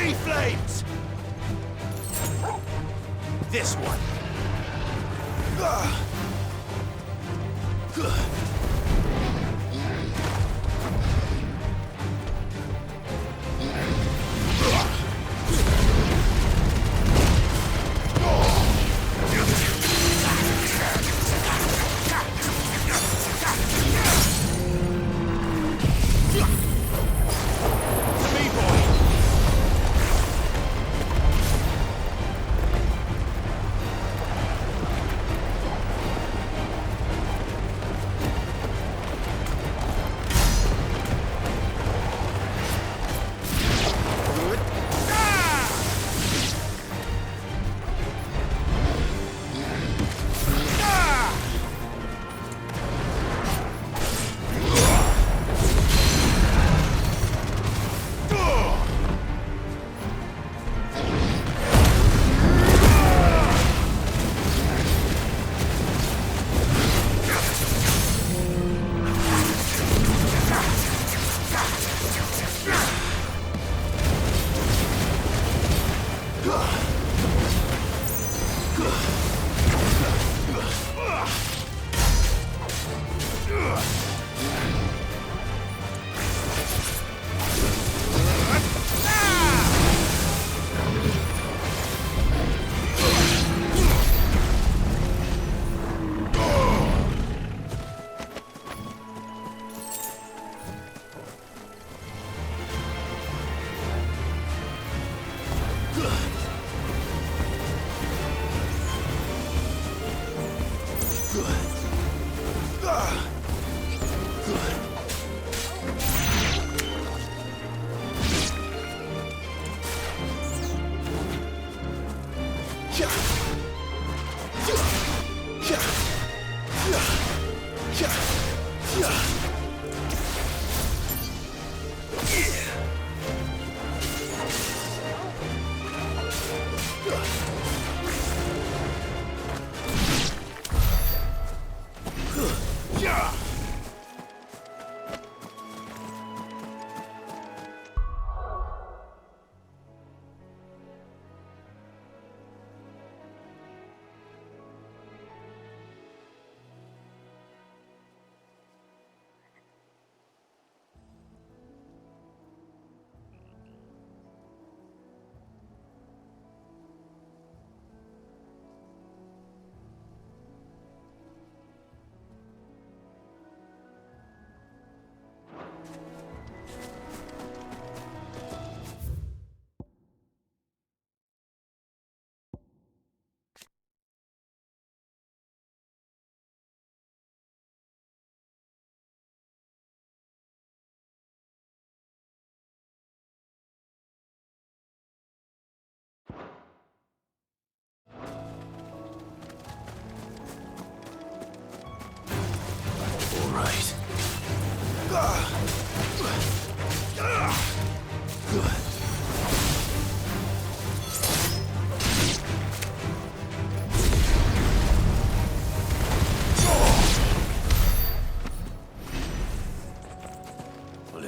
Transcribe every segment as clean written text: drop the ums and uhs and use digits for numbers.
Sea flames! This one.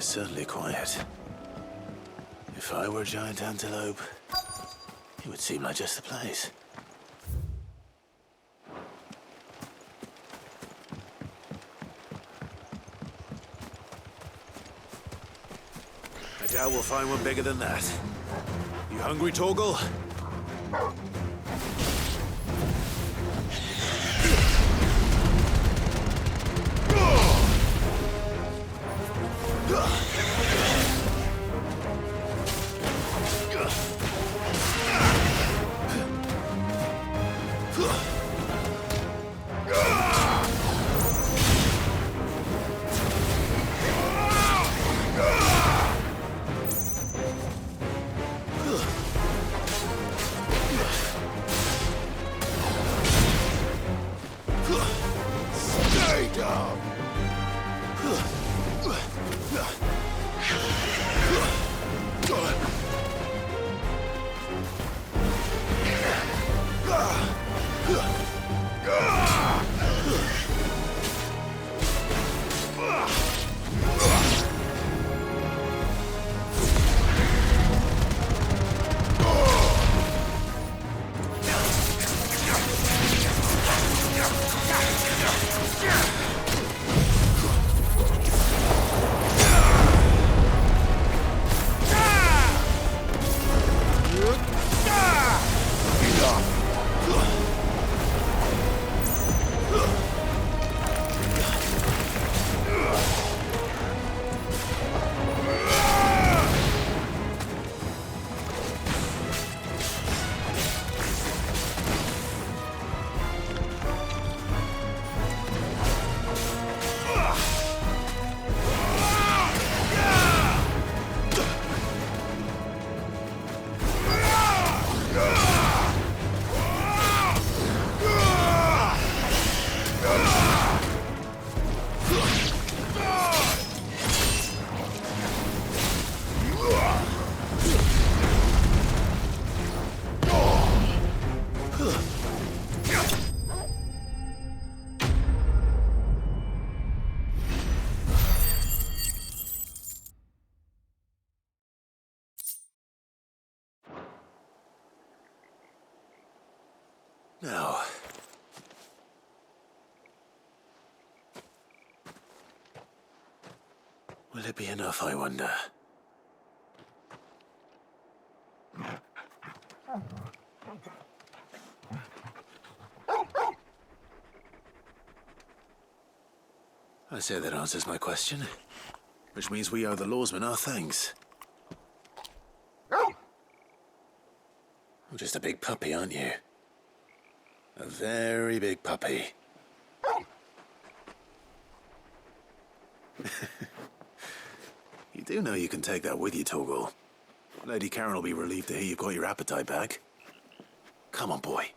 It's certainly quiet. If I were a giant antelope, it would seem like just the place. I doubt we'll find one bigger than that. You hungry, Torgal? Now... will it be enough, I wonder? I say that answers my question. Which means we owe the lawsmen our thanks. You're just a big puppy, aren't you? A very big puppy. You do know you can take that with you, Torgal. Lady Karen will be relieved to hear you've got your appetite back. Come on, boy.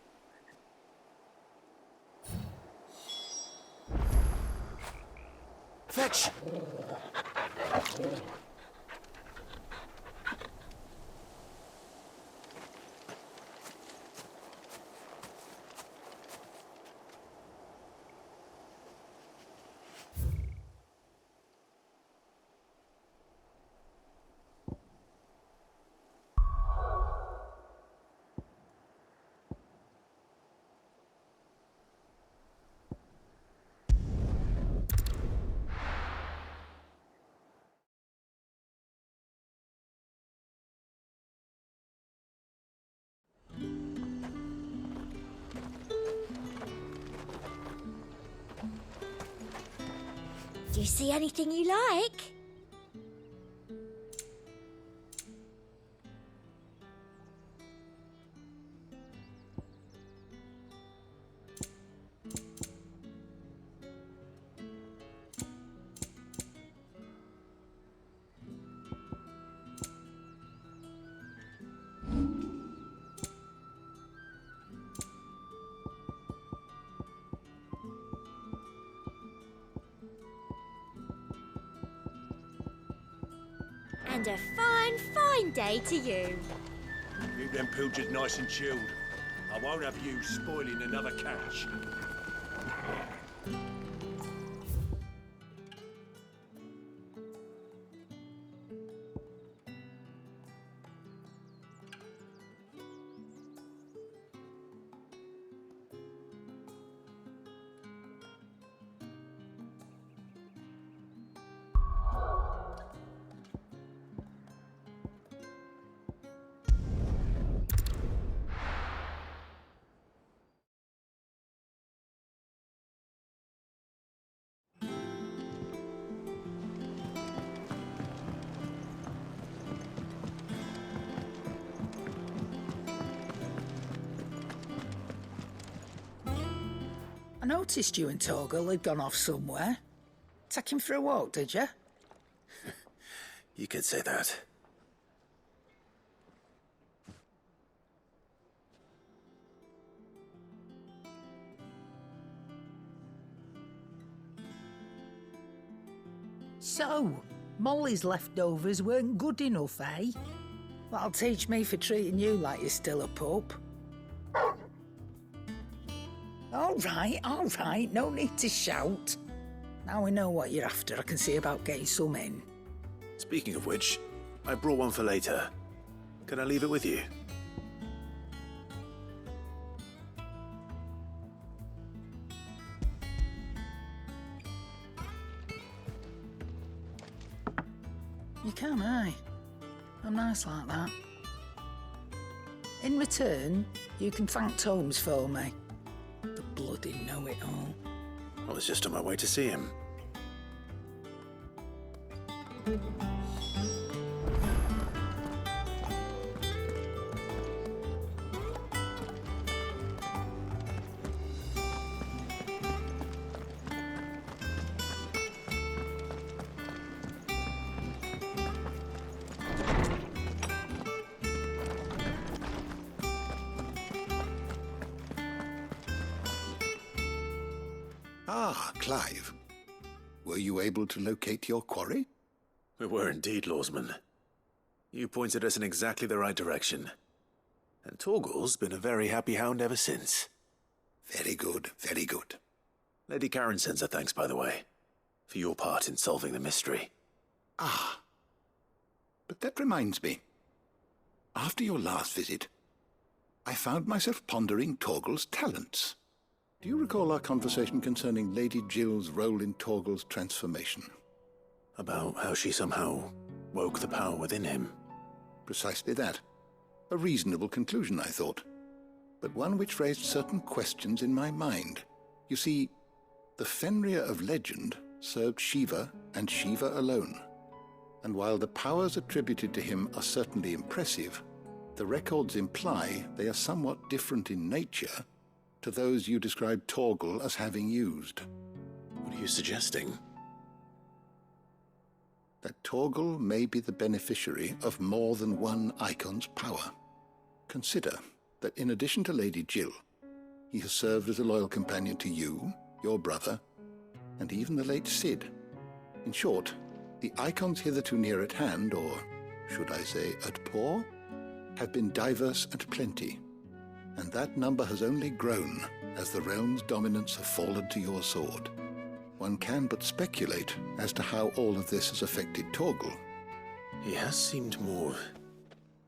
Fetch! Do you see anything you like? And a fine, fine day to you. Keep them pilchards nice and chilled. I won't have you spoiling another catch. I noticed you and Torgal had gone off somewhere. Take him for a walk, did you? You could say that. So, Molly's leftovers weren't good enough, eh? That'll teach me for treating you like you're still a pup. All right, no need to shout. Now we know what you're after, I can see about getting some in. Speaking of which, I brought one for later. Can I leave it with you? You can, eh? I'm nice like that. In return, you can thank Tomes for me. The bloody know-it-all. I was just on my way to see him. Ah, Clive. Were you able to locate your quarry? We were indeed, Lawsman. You pointed us in exactly the right direction. And Torgal's been a very happy hound ever since. Very good, very good. Lady Karen sends her thanks, by the way, for your part in solving the mystery. Ah. But that reminds me. After your last visit, I found myself pondering Torgal's talents. Do you recall our conversation concerning Lady Jill's role in Torgal's transformation? About how she somehow woke the power within him. Precisely that. A reasonable conclusion, I thought, but one which raised certain questions in my mind. You see, the Fenrir of legend served Shiva and Shiva alone, and while the powers attributed to him are certainly impressive, the records imply they are somewhat different in nature to those you described Torgal as having used. What are you suggesting? That Torgal may be the beneficiary of more than one Eikon's power. Consider that in addition to Lady Jill, he has served as a loyal companion to you, your brother, and even the late Cid. In short, the Eikons hitherto near at hand, or should I say at paw, have been diverse and plenty, and that number has only grown as the realm's dominance have fallen to your sword. One can but speculate as to how all of this has affected Torgal. He has seemed more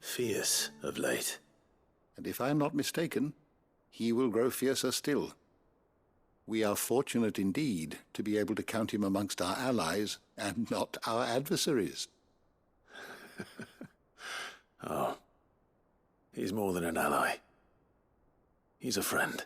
fierce of late. And if I am not mistaken, he will grow fiercer still. We are fortunate indeed to be able to count him amongst our allies and not our adversaries. Oh, he's more than an ally. He's a friend.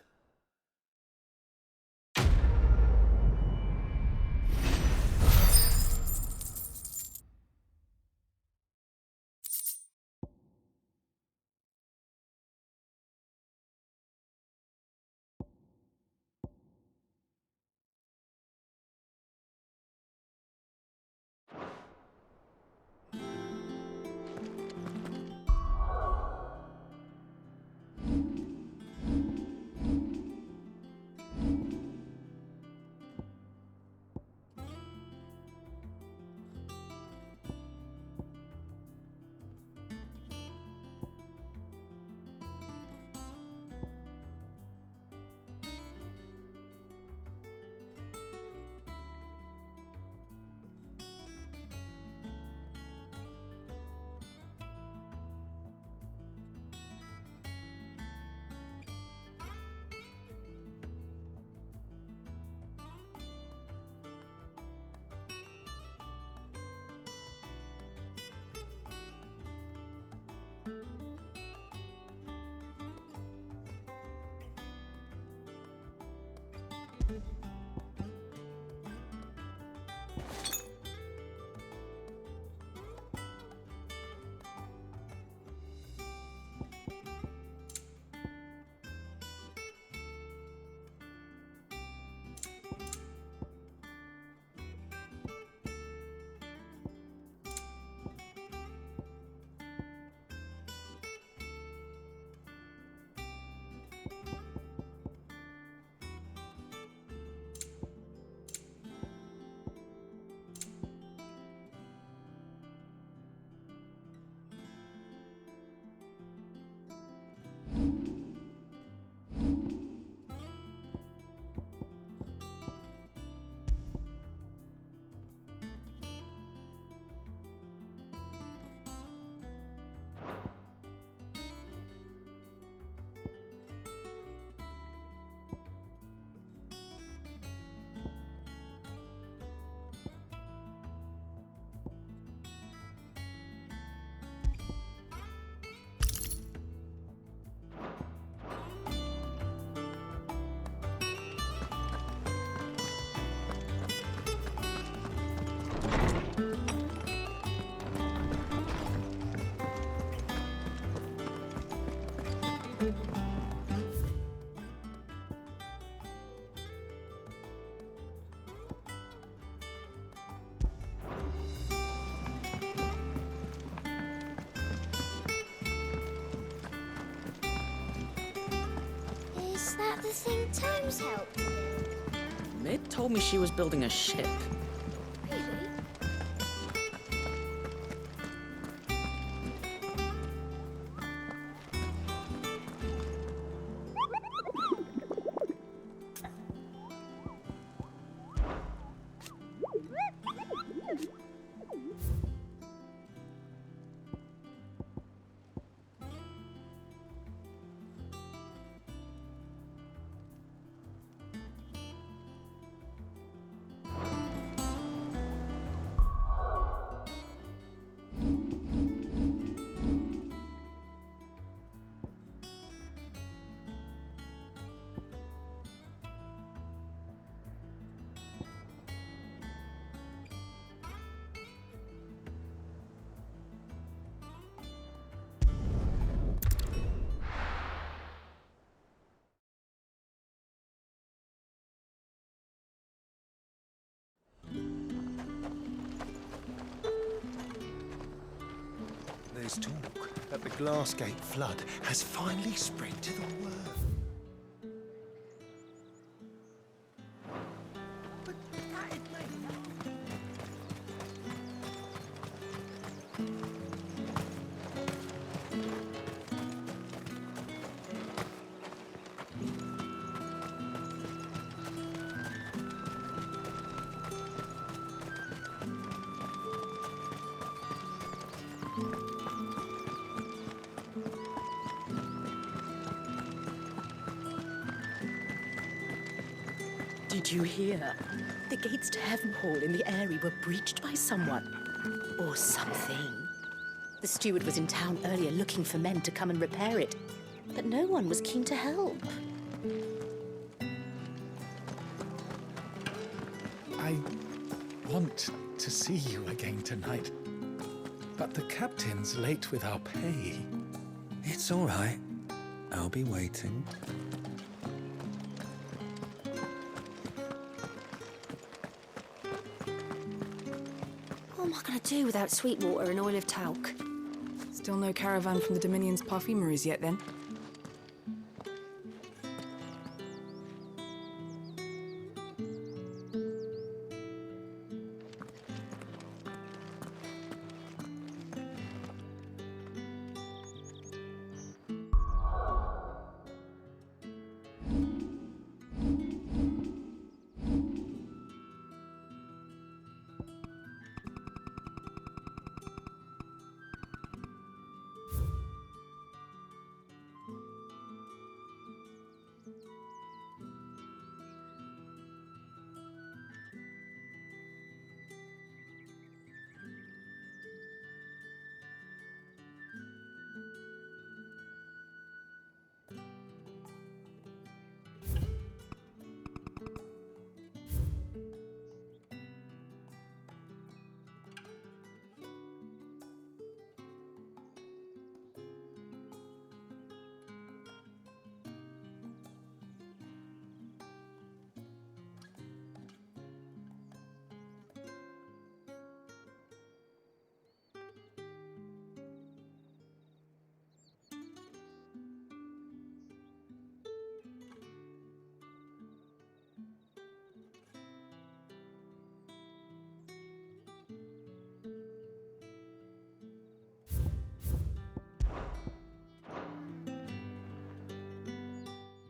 Is that the thing Tomes helped with? Mid told me she was building a ship. Really? is talk that the Glassgate flood has finally spread to the world. Did you hear? The gates to Heaven Hall in the Eyrie were breached by someone. Or something. The steward was in town earlier looking for men to come and repair it, but no one was keen to help. I want to see you again tonight, but the captain's late with our pay. It's all right. I'll be waiting. What am I going to do without sweet water and oil of talc? Still no caravan from the Dominion's perfumeries yet, then?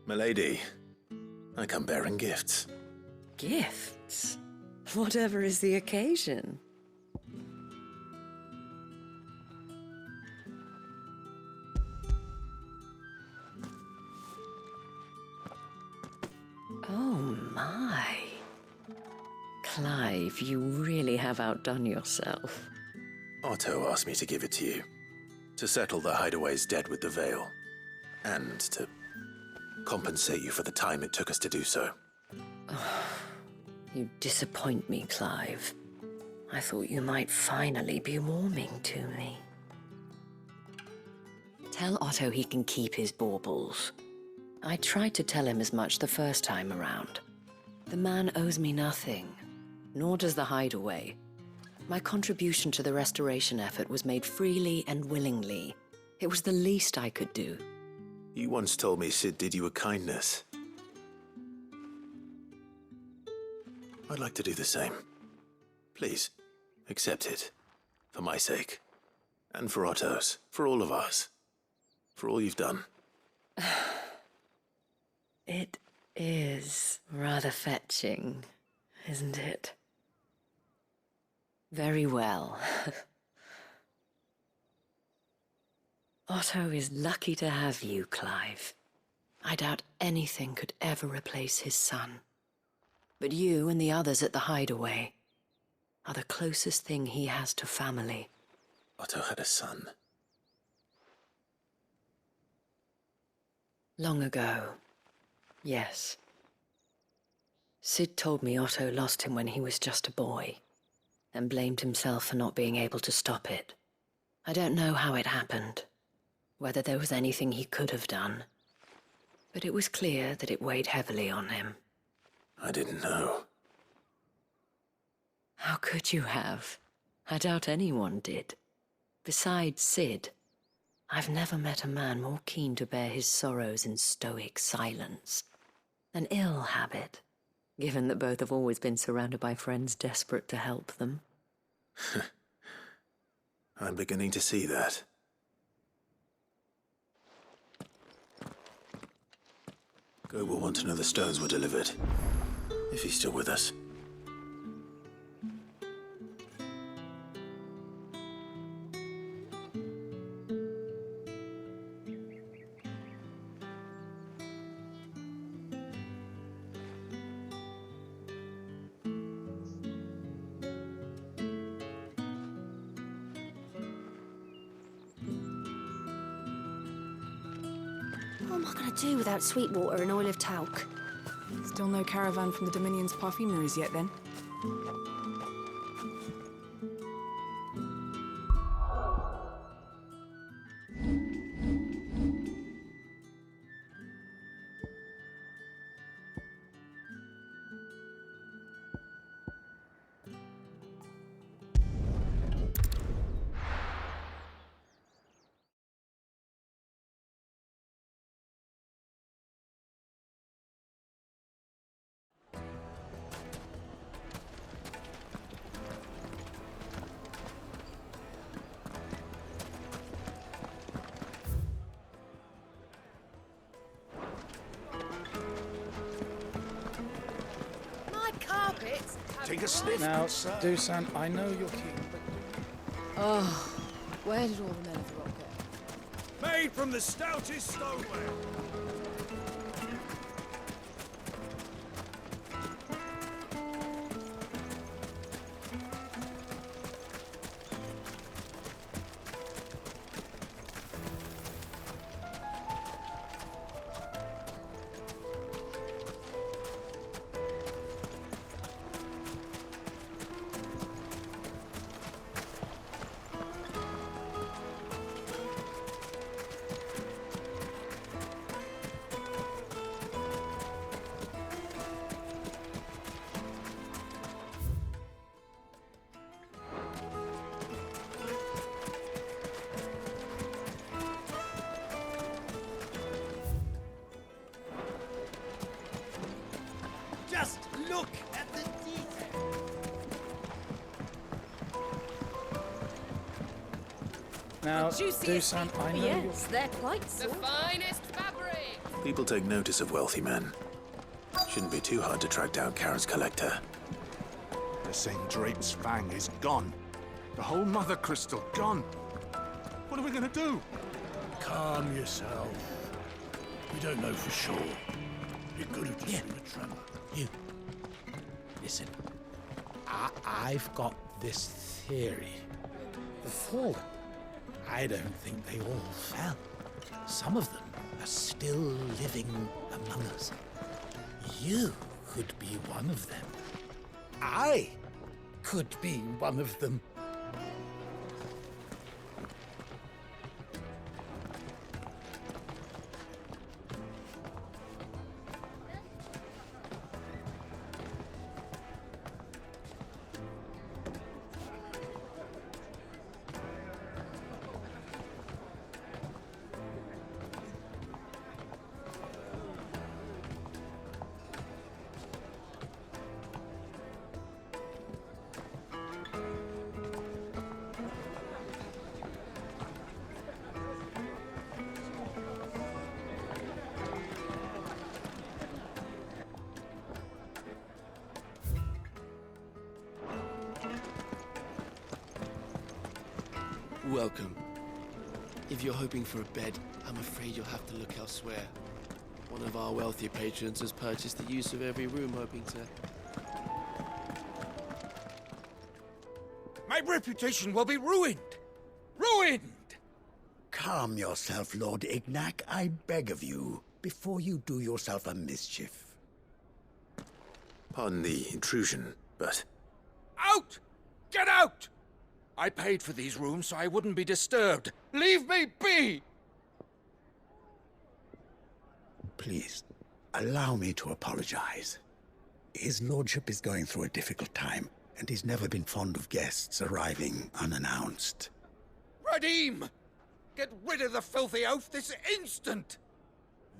Milady, I come bearing gifts. Gifts? Whatever is the occasion. Oh my. Clive, you really have outdone yourself. Otto asked me to give it to you. To settle the Hideaway's debt with the Veil. And to compensate you for the time it took us to do so. You disappoint me, Clive. I thought you might finally be warming to me. Tell Otto he can keep his baubles. I tried to tell him as much the first time around. The man owes me nothing, nor does the Hideaway. My contribution to the restoration effort was made freely and willingly. It was the least I could do. You once told me Sid did you a kindness. I'd like to do the same. Please, accept it. For my sake. And for Otto's. For all of us. For all you've done. It is rather fetching, isn't it? Very well. Otto is lucky to have you, Clive. I doubt anything could ever replace his son. But you and the others at the Hideaway are the closest thing he has to family. Otto had a son. Long ago, yes. Sid told me Otto lost him when he was just a boy, and blamed himself for not being able to stop it. I don't know how it happened, whether there was anything he could have done, but it was clear that it weighed heavily on him. I didn't know. How could you have? I doubt anyone did. Besides Sid, I've never met a man more keen to bear his sorrows in stoic silence. An ill habit, given that both have always been surrounded by friends desperate to help them. I'm beginning to see that. Go will want to know the stones were delivered, if he's still with us. What am I going to do without sweet water and oil of talc? Still no caravan from the Dominion's perfumeries yet, then? Take a sniff, Now, good sir. Dusan, I know you're keen, but... Oh, where did all the men of the rock go? Made from the stoutest stoneware. Just look at the detail. Now, Juiciest Dusan, I know Yes, they're quite The soft. finest fabric! People take notice of wealthy men. Shouldn't be too hard to track down Karen's collector. The same Drape's fang is gone. The whole mother crystal gone. What are we gonna do? Calm yourself. You don't know for sure. You could have just been a tramp. You. Listen. I've got this theory. The fallen. I don't think they all fell. Some of them are still living among us. You could be one of them. I could be one of them. Welcome. If you're hoping for a bed, I'm afraid you'll have to look elsewhere. One of our wealthier patrons has purchased the use of every room, hoping to... My reputation will be ruined! Ruined! Calm yourself, Lord Ignac, I beg of you, before you do yourself a mischief. Pardon the intrusion, but... Out! Get out! I paid for these rooms so I wouldn't be disturbed. Leave me be! Please, allow me to apologize. His lordship is going through a difficult time, and he's never been fond of guests arriving unannounced. Redeem! Get rid of the filthy oaf this instant!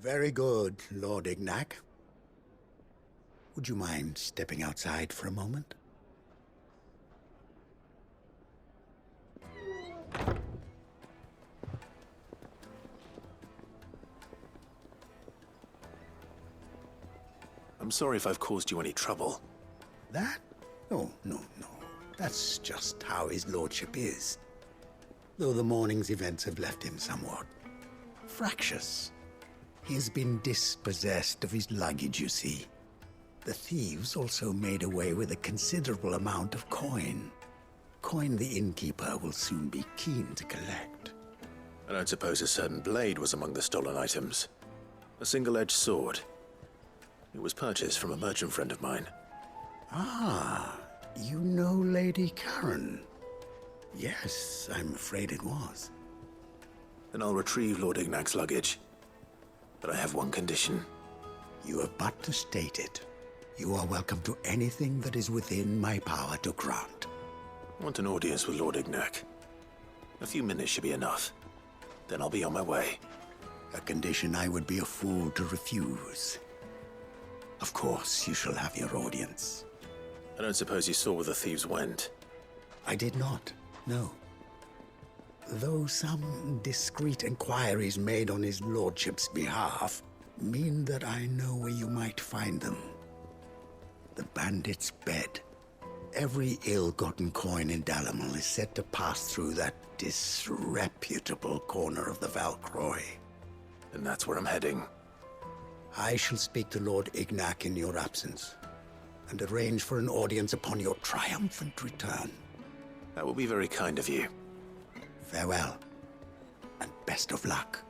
Very good, Lord Ignac. Would you mind stepping outside for a moment? I'm sorry if I've caused you any trouble. That? Oh, no. That's just how his lordship is. Though the morning's events have left him somewhat fractious. He has been dispossessed of his luggage, you see. The thieves also made away with a considerable amount of coin. Coin the innkeeper will soon be keen to collect. I don't suppose a certain blade was among the stolen items. A single-edged sword. It was purchased from a merchant friend of mine. Ah, you know Lady Karen. Yes, I'm afraid it was. Then I'll retrieve Lord Ignac's luggage. But I have one condition. You have but to state it. You are welcome to anything that is within my power to grant. I want an audience with Lord Ignac. A few minutes should be enough. Then I'll be on my way. A condition I would be a fool to refuse. Of course, you shall have your audience. I don't suppose you saw where the thieves went? I did not, no. Though some discreet inquiries made on his lordship's behalf mean that I know where you might find them. The bandit's bed. Every ill-gotten coin in Dalamal is said to pass through that disreputable corner of the Valcroy. And that's where I'm heading. I shall speak to Lord Ignac in your absence, and arrange for an audience upon your triumphant return. That will be very kind of you. Farewell, and best of luck.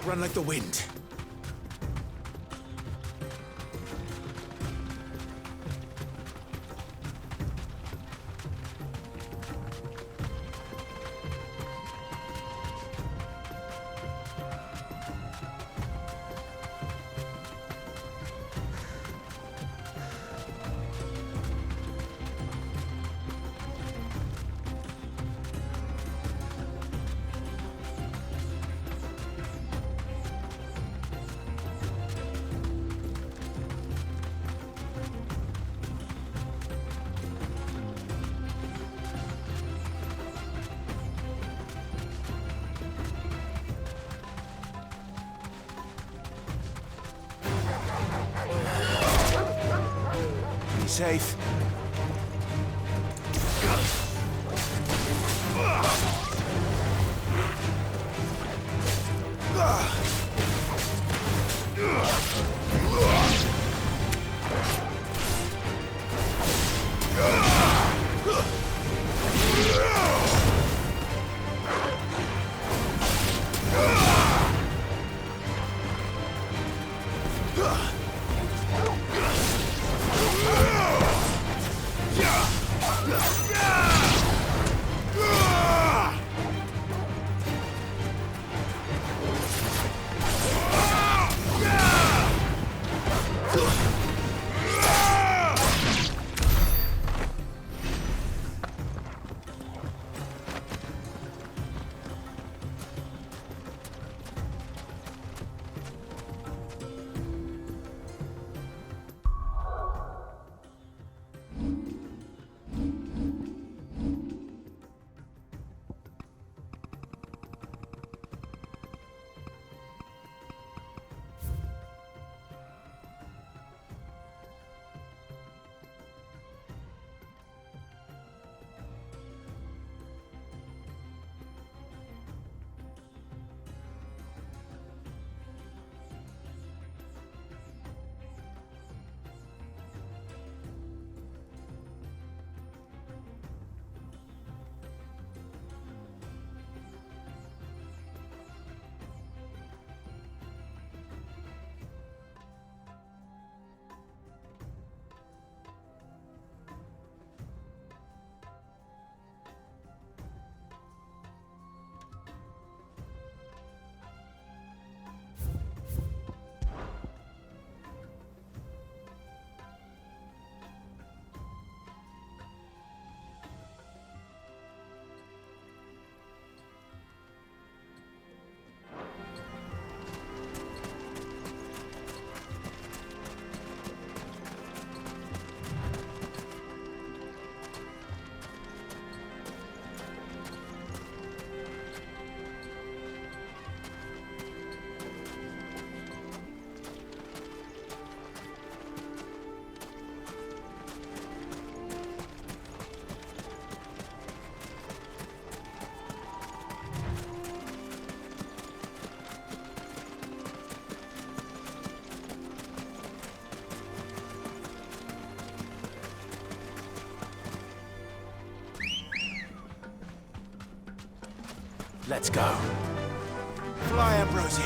Run like the wind. Safe. Let's go. Fly, Ambrosia.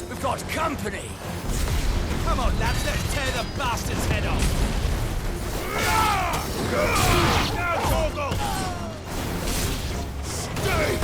We've got company! Come on, lads, let's tear the bastard's head off! Now, Torgal! Stay!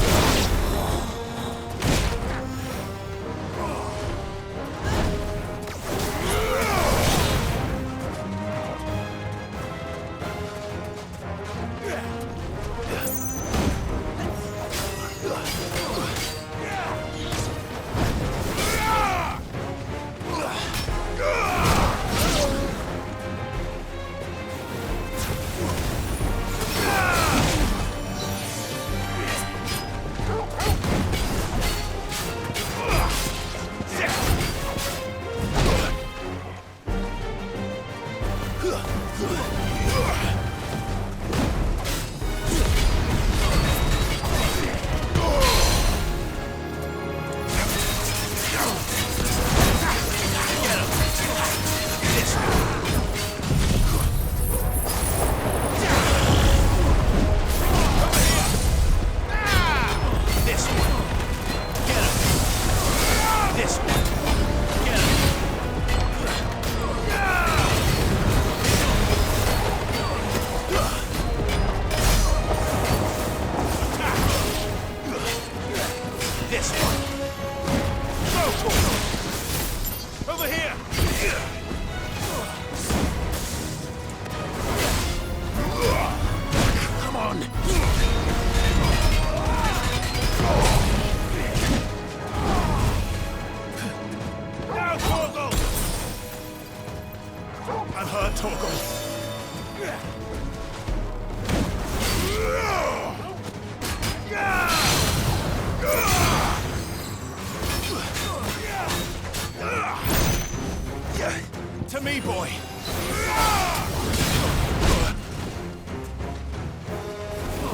To me, boy!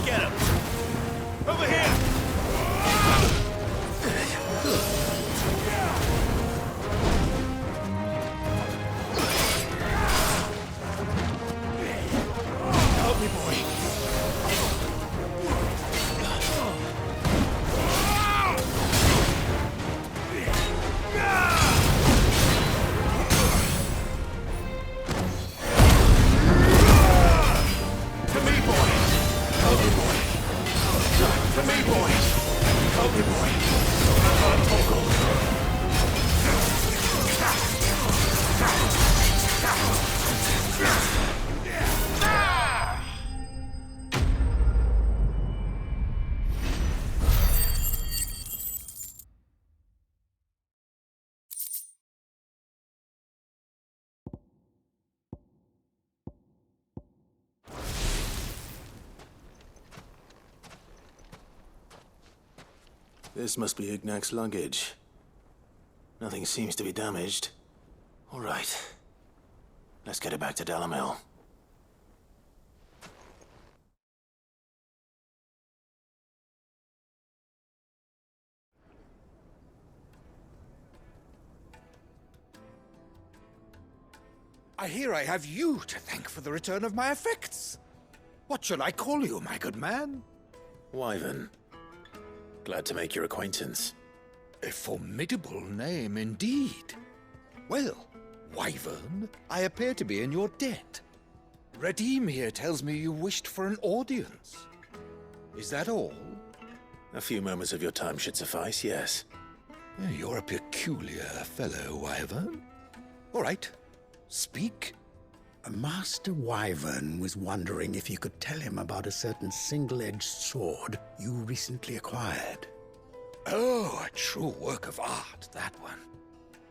Get him! Over here! Help me, boy! This must be Ignac's luggage. Nothing seems to be damaged. All right. Let's get it back to Delamil. I hear I have you to thank for the return of my effects. What shall I call you, my good man? Wyvern. Glad to make your acquaintance. A formidable name indeed. Well, Wyvern, I appear to be in your debt. Redeem here tells me you wished for an audience. Is that all? A few moments of your time should suffice, yes. You're a peculiar fellow, Wyvern. All right, speak. Master Wyvern was wondering if you could tell him about a certain single-edged sword you recently acquired. Oh, a true work of art, that one.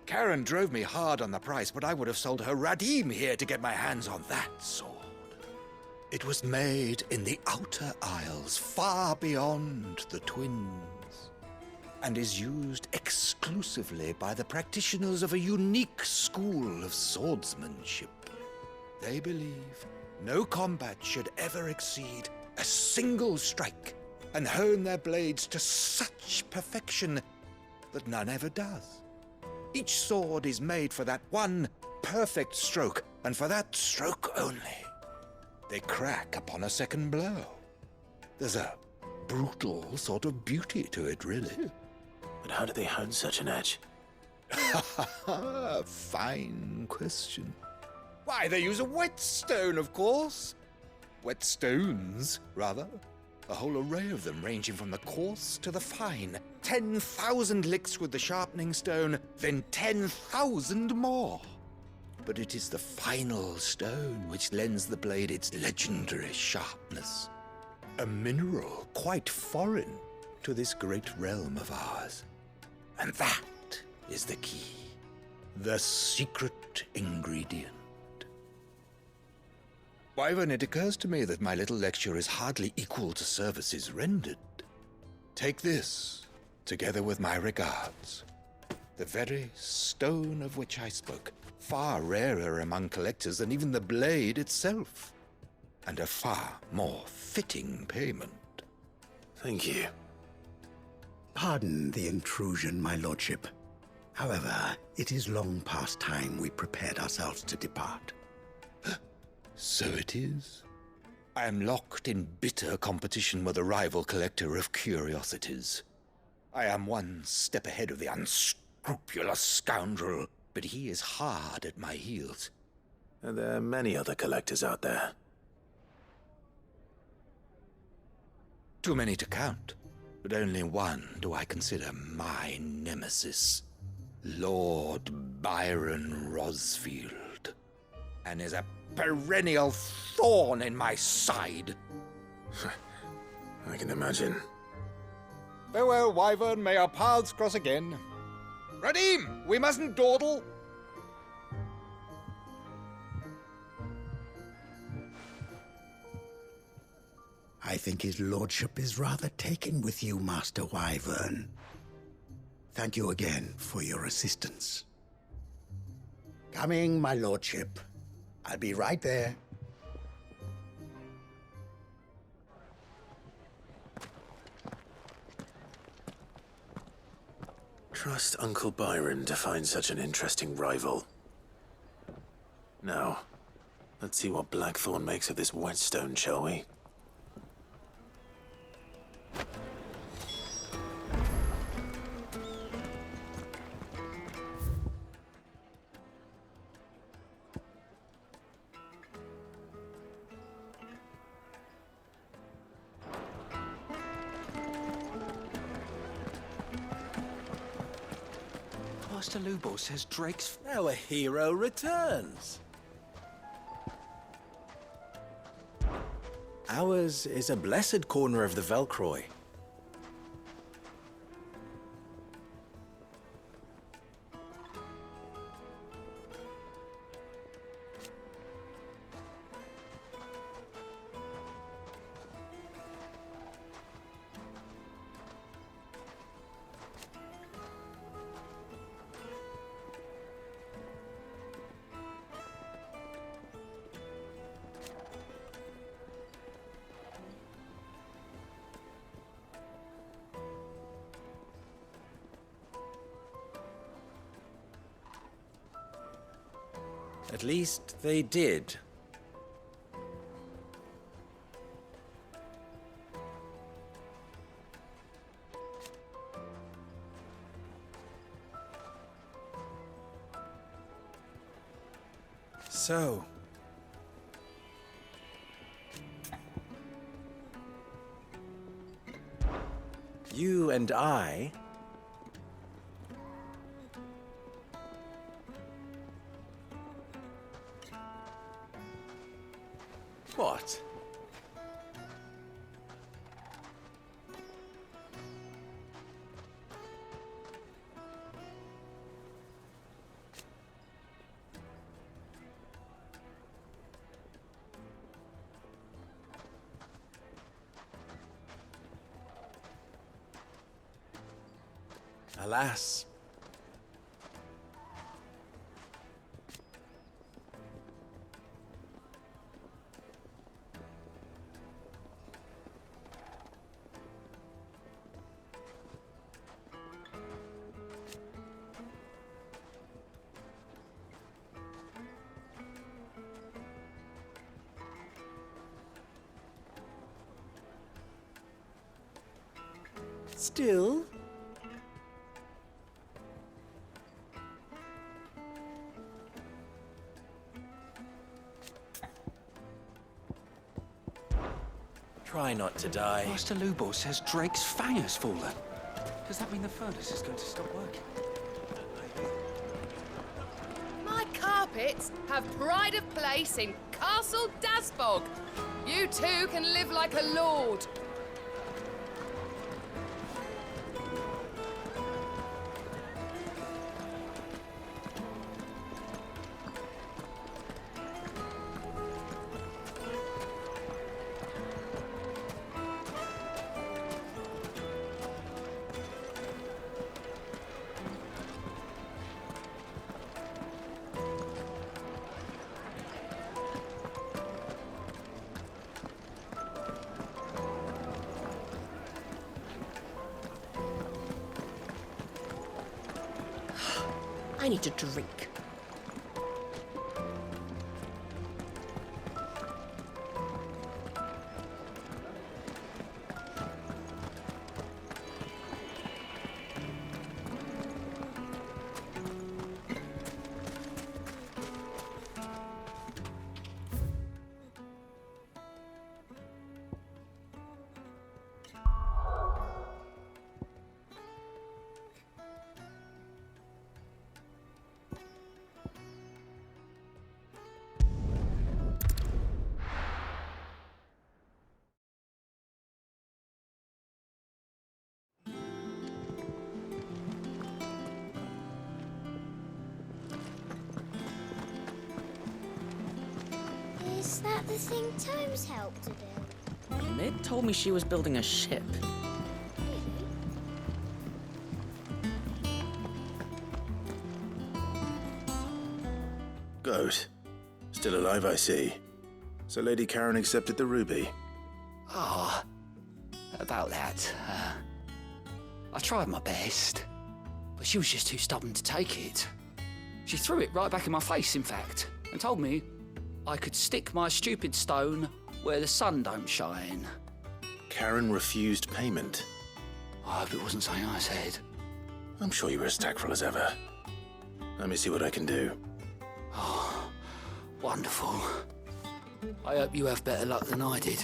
Karen drove me hard on the price, but I would have sold her Radim here to get my hands on that sword. It was made in the Outer Isles, far beyond the Twins, and is used exclusively by the practitioners of a unique school of swordsmanship. They believe no combat should ever exceed a single strike, and hone their blades to such perfection that none ever does. Each sword is made for that one perfect stroke, and for that stroke only. They crack upon a second blow. There's a brutal sort of beauty to it, really. But how do they hone such an edge? Fine question. Why, they use a whetstone, of course. Whetstones, rather. A whole array of them, ranging from the coarse to the fine. 10,000 licks with the sharpening stone, then 10,000 more. But it is the final stone which lends the blade its legendary sharpness. A mineral quite foreign to this great realm of ours. And that is the key. The secret ingredient. Wyvern, it occurs to me that my little lecture is hardly equal to services rendered. Take this, together with my regards. The very stone of which I spoke, far rarer among collectors than even the blade itself, and a far more fitting payment. Thank you. Pardon the intrusion, my lordship. However, it is long past time we prepared ourselves to depart. So it is. I am locked in bitter competition with a rival collector of curiosities. I am one step ahead of the unscrupulous scoundrel, but he is hard at my heels. And there are many other collectors out there. Too many to count, but only one do I consider my nemesis. Lord Byron Rosfield. And is a perennial thorn in my side. I can imagine. Farewell, Wyvern. May our paths cross again. Radim, we mustn't dawdle. I think his lordship is rather taken with you, Master Wyvern. Thank you again for your assistance. Coming, my lordship. I'll be right there. Trust Uncle Byron to find such an interesting rival. Now, let's see what Blackthorn makes of this whetstone, shall we? Master Lubo says Drake's... Our hero returns. Ours is a blessed corner of the Velcroy. At least they did. So, you and I what? Alas. Still? Try not to die. Master Lubor says Drake's fang has fallen. Does that mean the furnace is going to stop working? My carpets have pride of place in Castle Dasbog. You too can live like a lord. I need a drink. Is that the thing Tomes helped to do? Mid told me she was building a ship. Goat. Still alive, I see. So Lady Karen accepted the ruby. Ah, about that. I tried my best, but she was just too stubborn to take it. She threw it right back in my face, in fact, and told me I could stick my stupid stone where the sun don't shine. Karen refused payment. I hope it wasn't something I said. I'm sure you were as tactful as ever. Let me see what I can do. Oh, wonderful. I hope you have better luck than I did.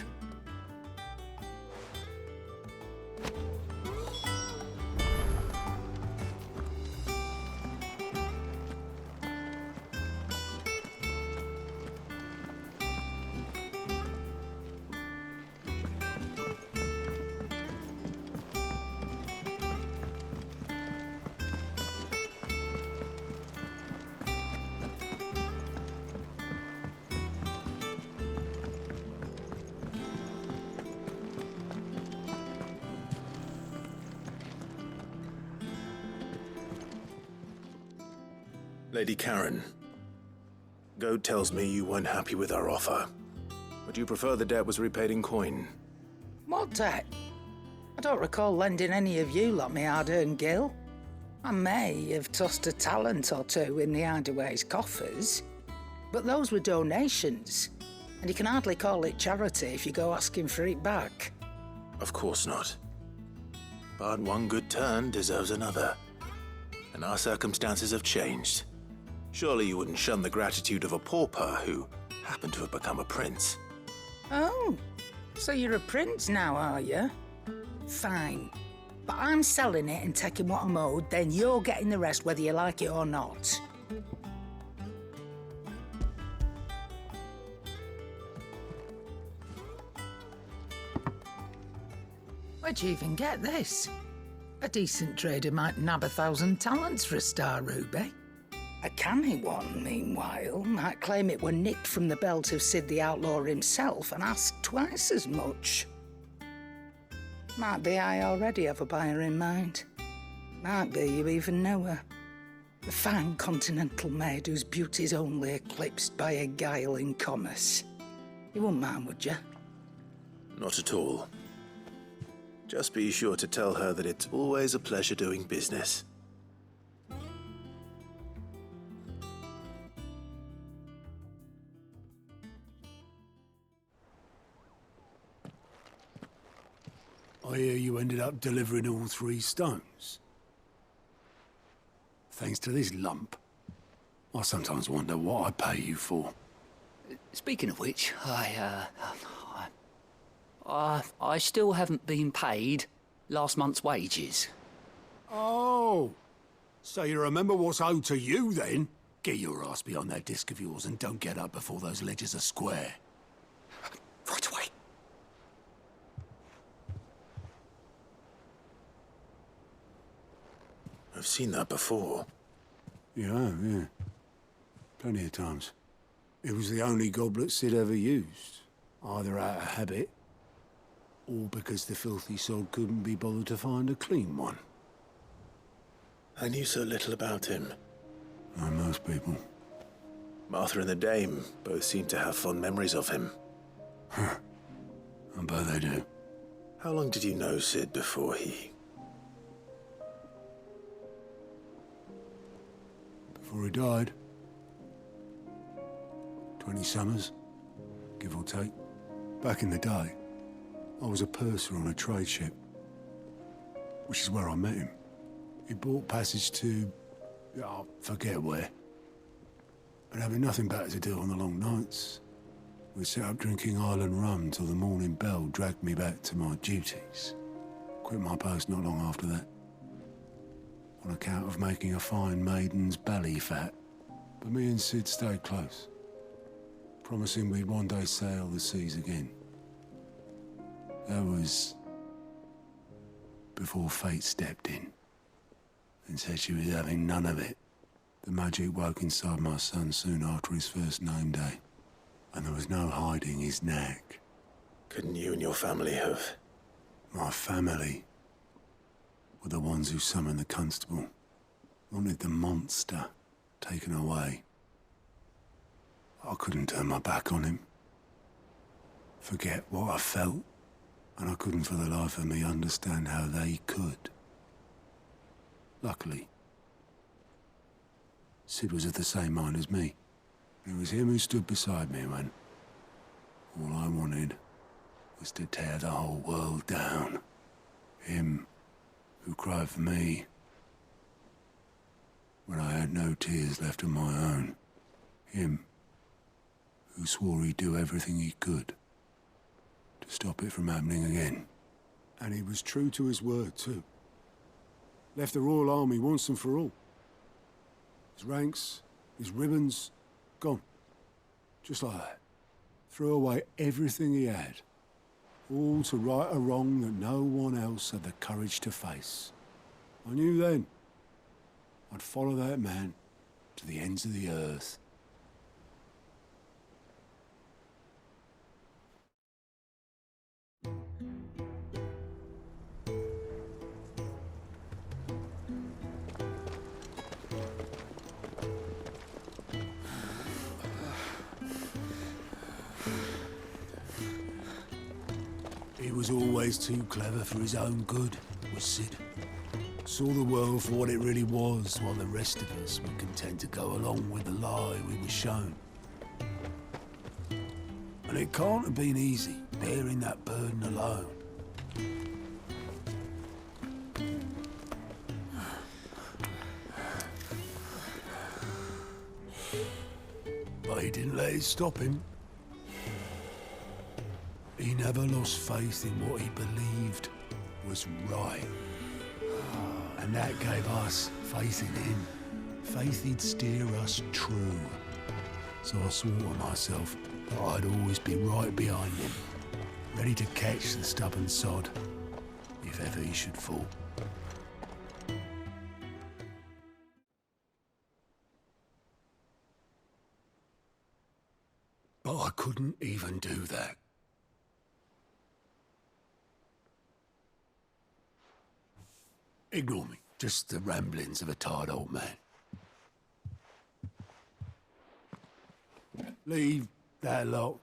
Lady Karen, Goat tells me you weren't happy with our offer. Would you prefer the debt was repaid in coin? What debt? I don't recall lending any of you like me hard-earned gil. I may have tossed a talent or two in the Hideaway's coffers, but those were donations, and you can hardly call it charity if you go asking for it back. Of course not. But one good turn deserves another. And our circumstances have changed. Surely you wouldn't shun the gratitude of a pauper who happened to have become a prince. Oh, so you're a prince now, are you? Fine. But I'm selling it and taking what I'm owed, then you're getting the rest whether you like it or not. Where'd you even get this? A decent trader might nab 1,000 talents for a star ruby. A canny one, meanwhile, might claim it were nicked from the belt of Sid the Outlaw himself and ask twice as much. Might be I already have a buyer in mind. Might be you even know her. A fine continental maid whose beauty's only eclipsed by a guile in commerce. You wouldn't mind, would you? Not at all. Just be sure to tell her that it's always a pleasure doing business. I hear you ended up delivering all 3 stones. Thanks to this lump. I sometimes wonder what I pay you for. Speaking of which, I still haven't been paid last month's wages. Oh, so you remember what's owed to you then? Get your ass behind that disc of yours and don't get up before those ledgers are square. Right away. I've seen that before. Yeah. Plenty of times. It was the only goblet Sid ever used, either out of habit, or because the filthy sod couldn't be bothered to find a clean one. I knew so little about him. Like most people. Martha and the Dame both seem to have fond memories of him. I bet they do. How long did you know Sid before he... Before he died? 20 summers, give or take. Back in the day, I was a purser on a trade ship, which is where I met him. He bought passage to... I forget where. But having nothing better to do on the long nights, we sat up drinking island rum till the morning bell dragged me back to my duties. Quit my post not long after that, on account of making a fine maiden's belly fat. But me and Sid stayed close, promising we'd one day sail the seas again. That was before fate stepped in and said she was having none of it. The magic woke inside my son soon after his first name day, and there was no hiding his knack. Couldn't you and your family have... My family were the ones who summoned the constable, wanted the monster taken away. I couldn't turn my back on him, forget what I felt, and I couldn't for the life of me understand how they could. Luckily, Sid was of the same mind as me. It was him who stood beside me when all I wanted was to tear the whole world down. Him who cried for me when I had no tears left of my own. Him who swore he'd do everything he could to stop it from happening again. And he was true to his word, too. Left the Royal Army once and for all. His ranks, his ribbons, gone. Just like that. Threw away everything he had. All to right a wrong that no one else had the courage to face. I knew then I'd follow that man to the ends of the earth. He was always too clever for his own good, was Sid. Saw the world for what it really was, while the rest of us were content to go along with the lie we were shown. And it can't have been easy, bearing that burden alone. But he didn't let it stop him. He never lost faith in what he believed was right. And that gave us faith in him. Faith he'd steer us true. So I swore to myself that I'd always be right behind him, ready to catch the stubborn sod, if ever he should fall. But I couldn't even do that. Ignore me. Just the ramblings of a tired old man. Leave that lot.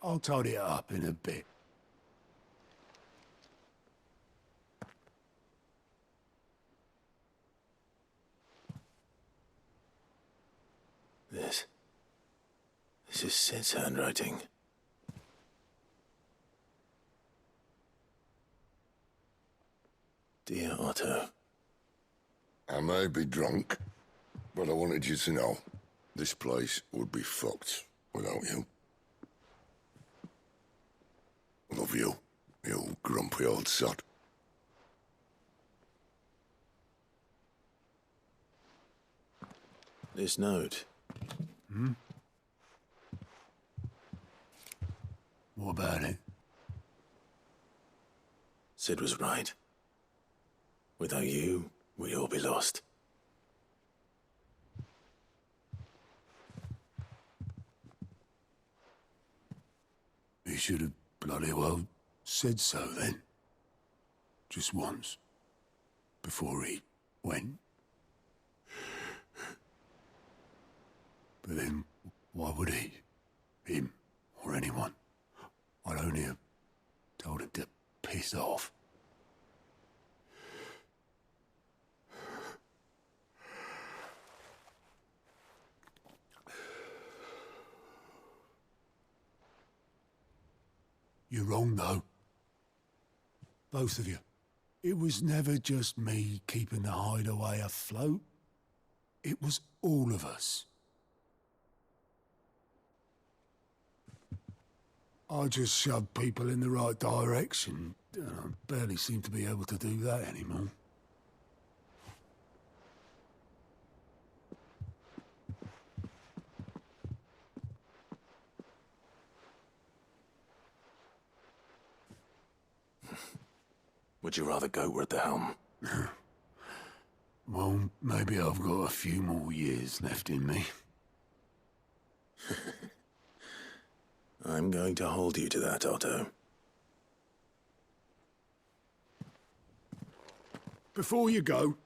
I'll tidy it up in a bit. This is Sid's handwriting. Dear Otto. I may be drunk, but I wanted you to know this place would be fucked without you. Love you, you grumpy old sod. This note. Hmm? What about it? Sid was right. Without you, we'd all be lost. He should have bloody well said so then. Just once. Before he went. But then, why would he? Him, or anyone? I'd only have told him to piss off. You're wrong, though. Both of you. It was never just me keeping the hideaway afloat. It was all of us. I just shoved people in the right direction. I barely seem to be able to do that anymore. Would you rather go at the helm? Well, maybe I've got a few more years left in me. I'm going to hold you to that, Otto. Before you go,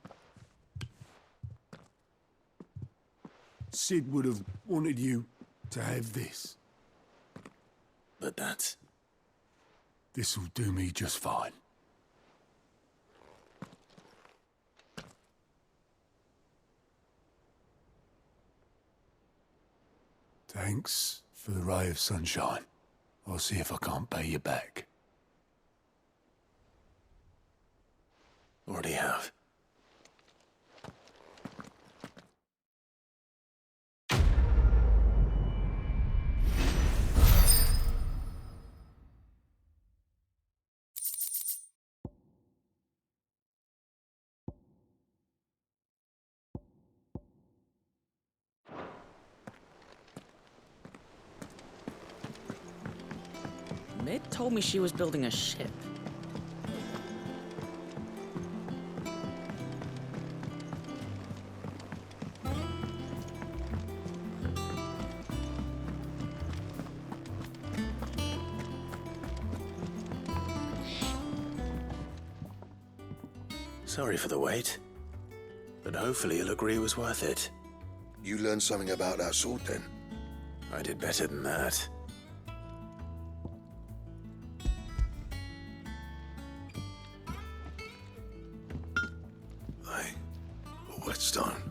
Sid would have wanted you to have this. But that's... This'll do me just fine. Thanks for the ray of sunshine. I'll see if I can't pay you back. Already have. Mid told me she was building a ship. Sorry for the wait. But hopefully you'll agree it was worth it. You learned something about that sword then? I did better than that. A whetstone?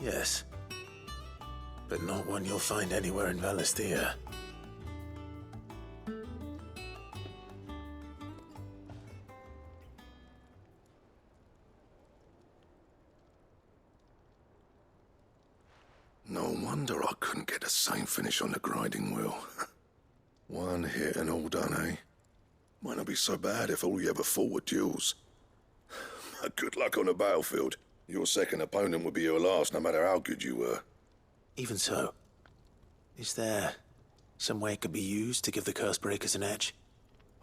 Yes. But not one you'll find anywhere in Valisthea. No wonder I couldn't get the same finish on the grinding wheel. One hit and all done, eh? Might not be so bad if all you ever fought were duels. Good luck on the battlefield. Your second opponent would be your last, no matter how good you were. Even so, is there some way it could be used to give the curse breakers an edge?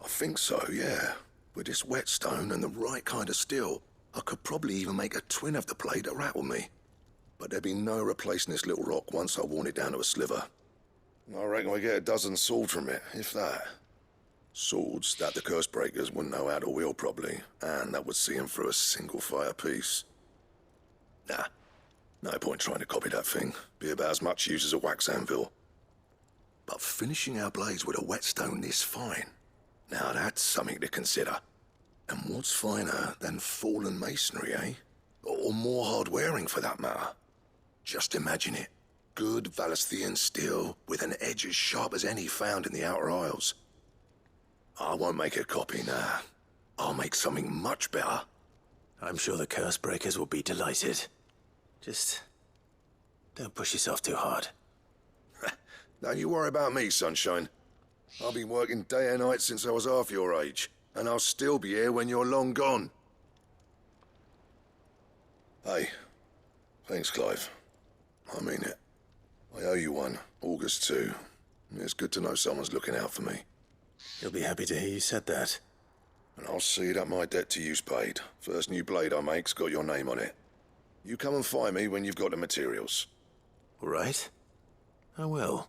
I think so, yeah. With this whetstone and the right kind of steel, I could probably even make a twin of the blade that rattled me. But there'd be no replacing this little rock once I worn it down to a sliver. I reckon we get a dozen swords from it, if that. Swords that the curse breakers wouldn't know how to wield properly, and that would see them through a single fire piece. Nah, no point trying to copy that thing. Be about as much use as a wax anvil. But finishing our blades with a whetstone this fine, now that's something to consider. And what's finer than fallen masonry, eh? Or more hard-wearing, for that matter. Just imagine it. Good Valisthean steel with an edge as sharp as any found in the Outer Isles. I won't make a copy, nah. I'll make something much better. I'm sure the curse breakers will be delighted. Just don't push yourself too hard. Don't you worry about me, Sunshine. I've been working day and night since I was half your age, and I'll still be here when you're long gone. Hey, thanks, Clive. I mean it. I owe you one, August too. It's good to know someone's looking out for me. You'll be happy to hear you said that. And I'll see that my debt to you's paid. First new blade I make's got your name on it. You come and find me when you've got the materials. All right. I will.